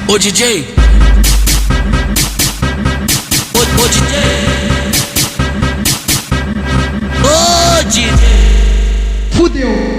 Ô DJ, ô DJ, ô DJ, fudeu.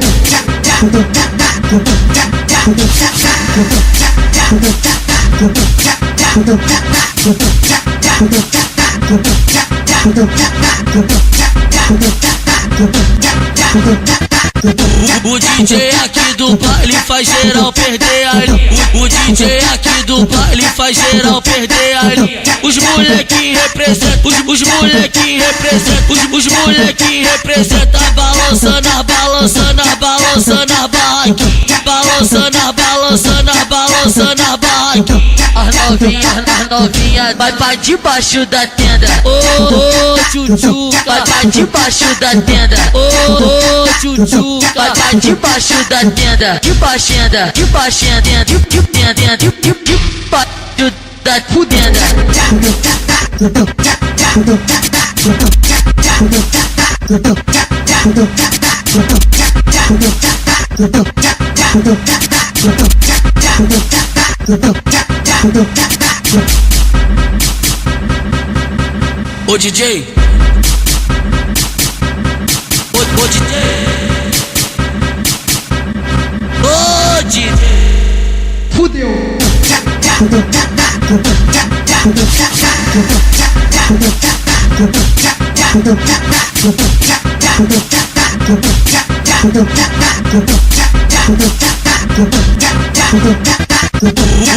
O DJ aqui do baile faz geral perder a linha. O DJ aqui do baile faz geral perder a linha. Os molequinhos representam, os molequinhos representam, os molequinhos representam, balançando a balançando a balançando a barraquinha, balançando a balançando a balançando a barraquinha. As novinhas vai pra debaixo da tenda. Ô tchutchu, vai pra debaixo da tenda. Ô tchutchu, vai pra debaixo da tenda. Debaixenda, debaixenda, debaixenda, debaixo da fudenda. Ô DJ, ô DJ, ô DJ, Fudeu.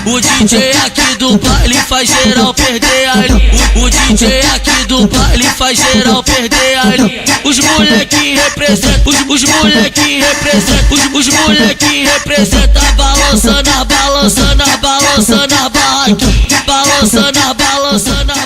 O DJ aqui do baile faz geral perder a linha. O DJ aqui do baile faz geral perder a linha. Os molequinhos representam, os molequinhos representam, os molequinhos representam, balançando a balançando a balançando a barraquinha, balançando a balançando a